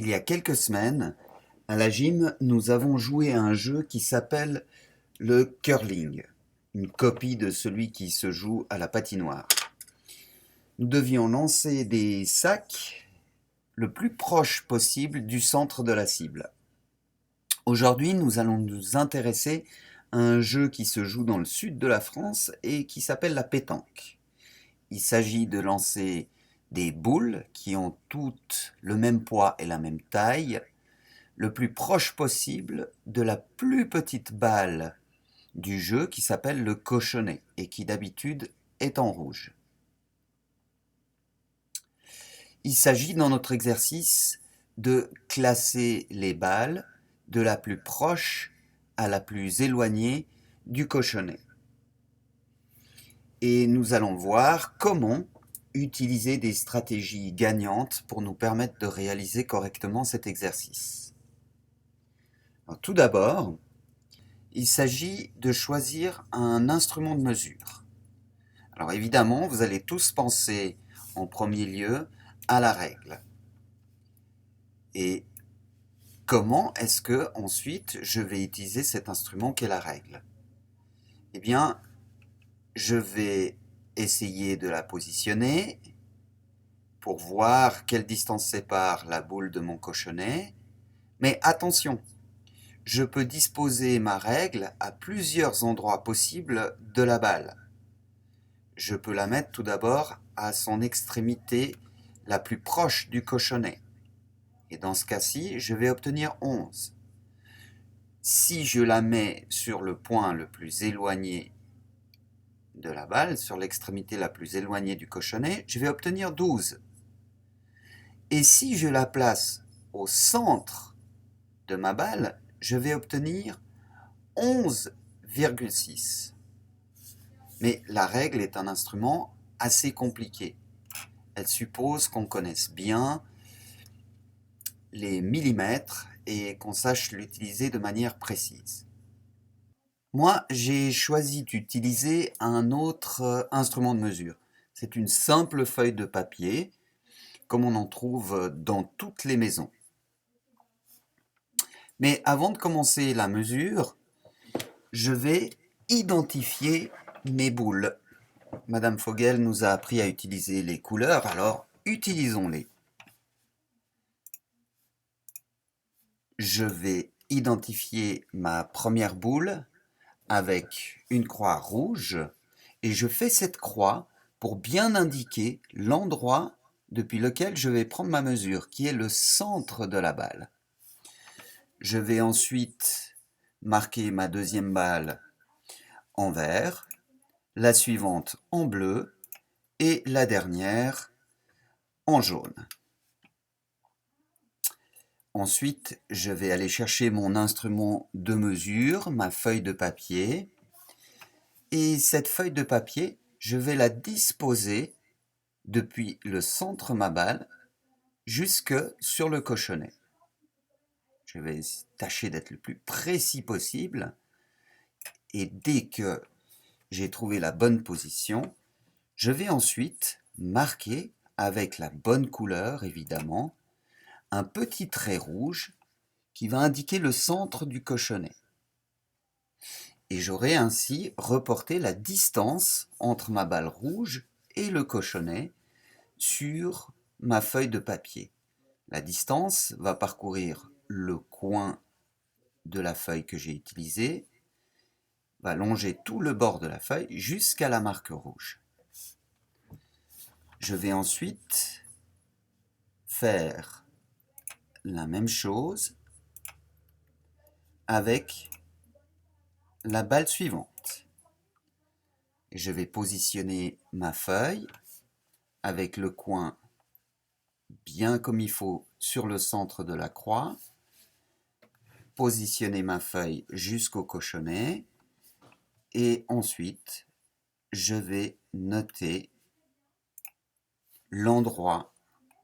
Il y a quelques semaines, à la gym, nous avons joué à un jeu qui s'appelle le curling, une copie de celui qui se joue à la patinoire. Nous devions lancer des sacs le plus proche possible du centre de la cible. Aujourd'hui, nous allons nous intéresser à un jeu qui se joue dans le sud de la France et qui s'appelle la pétanque. Il s'agit de lancer des boules qui ont toutes le même poids et la même taille, le plus proche possible de la plus petite balle du jeu qui s'appelle le cochonnet et qui d'habitude est en rouge. Il s'agit dans notre exercice de classer les balles de la plus proche à la plus éloignée du cochonnet. Et nous allons voir comment utiliser des stratégies gagnantes pour nous permettre de réaliser correctement cet exercice. Alors, tout d'abord, il s'agit de choisir un instrument de mesure. Alors évidemment, vous allez tous penser en premier lieu à la règle. Et comment est-ce que ensuite je vais utiliser cet instrument qu'est la règle? Eh bien, je vais essayer de la positionner pour voir quelle distance sépare la boule de mon cochonnet. Mais attention, je peux disposer ma règle à plusieurs endroits possibles de la balle. Je peux la mettre tout d'abord à son extrémité la plus proche du cochonnet. Et dans ce cas-ci, je vais obtenir 11. Si je la mets sur le point le plus éloigné de la balle, sur l'extrémité la plus éloignée du cochonnet, je vais obtenir 12. Et si je la place au centre de ma balle, je vais obtenir 11,6. Mais la règle est un instrument assez compliqué. Elle suppose qu'on connaisse bien les millimètres et qu'on sache l'utiliser de manière précise. Moi, j'ai choisi d'utiliser un autre instrument de mesure. C'est une simple feuille de papier, comme on en trouve dans toutes les maisons. Mais avant de commencer la mesure, je vais identifier mes boules. Madame Fogel nous a appris à utiliser les couleurs, alors utilisons-les. Je vais identifier ma première boule avec une croix rouge et je fais cette croix pour bien indiquer l'endroit depuis lequel je vais prendre ma mesure, qui est le centre de la balle. Je vais ensuite marquer ma deuxième balle en vert, la suivante en bleu et la dernière en jaune. Ensuite, je vais aller chercher mon instrument de mesure, ma feuille de papier. Et cette feuille de papier, je vais la disposer depuis le centre de ma balle jusque sur le cochonnet. Je vais tâcher d'être le plus précis possible. Et dès que j'ai trouvé la bonne position, je vais ensuite marquer avec la bonne couleur, évidemment, un petit trait rouge qui va indiquer le centre du cochonnet. Et j'aurai ainsi reporté la distance entre ma balle rouge et le cochonnet sur ma feuille de papier. La distance va parcourir le coin de la feuille que j'ai utilisée, va longer tout le bord de la feuille jusqu'à la marque rouge. Je vais ensuite faire la même chose avec la balle suivante. Je vais positionner ma feuille avec le coin bien comme il faut sur le centre de la croix, positionner ma feuille jusqu'au cochonnet et ensuite je vais noter l'endroit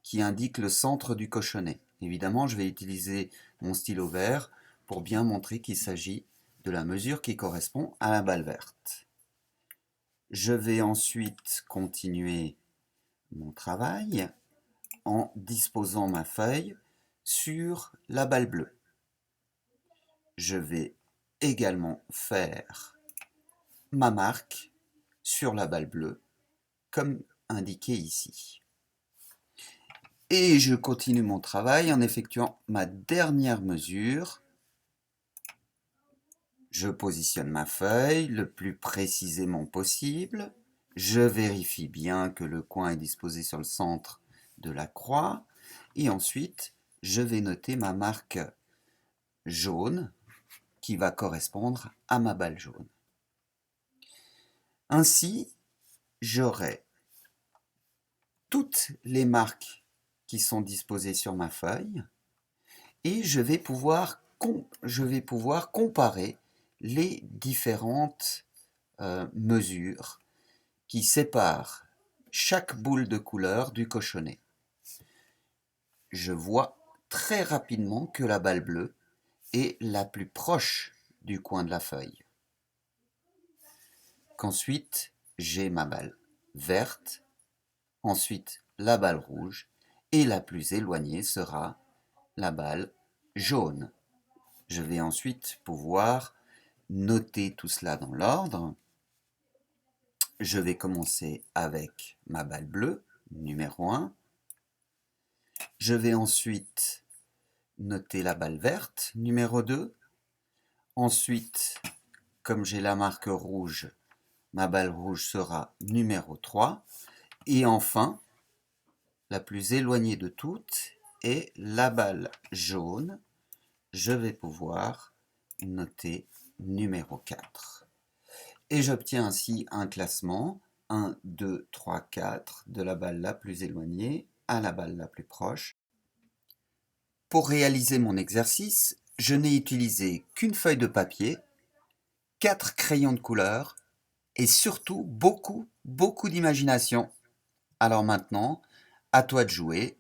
qui indique le centre du cochonnet. Évidemment, je vais utiliser mon stylo vert pour bien montrer qu'il s'agit de la mesure qui correspond à la balle verte. Je vais ensuite continuer mon travail en disposant ma feuille sur la balle bleue. Je vais également faire ma marque sur la balle bleue, comme indiqué ici. Et je continue mon travail en effectuant ma dernière mesure. Je positionne ma feuille le plus précisément possible. Je vérifie bien que le coin est disposé sur le centre de la croix. Et ensuite, je vais noter ma marque jaune qui va correspondre à ma balle jaune. Ainsi, j'aurai toutes les marques qui sont disposées sur ma feuille et je vais pouvoir comparer les différentes mesures qui séparent chaque boule de couleur du cochonnet. Je vois très rapidement que la balle bleue est la plus proche du coin de la feuille. Qu'ensuite, j'ai ma balle verte, ensuite la balle rouge, et la plus éloignée sera la balle jaune. Je vais ensuite pouvoir noter tout cela dans l'ordre. Je vais commencer avec ma balle bleue, numéro 1. Je vais ensuite noter la balle verte, numéro 2. Ensuite, comme j'ai la marque rouge, ma balle rouge sera numéro 3. Et enfin, la plus éloignée de toutes est la balle jaune. Je vais pouvoir noter numéro 4. Et j'obtiens ainsi un classement 1, 2, 3, 4 de la balle la plus éloignée à la balle la plus proche. Pour réaliser mon exercice, je n'ai utilisé qu'une feuille de papier, 4 crayons de couleur et surtout beaucoup d'imagination. Alors maintenant, à toi de jouer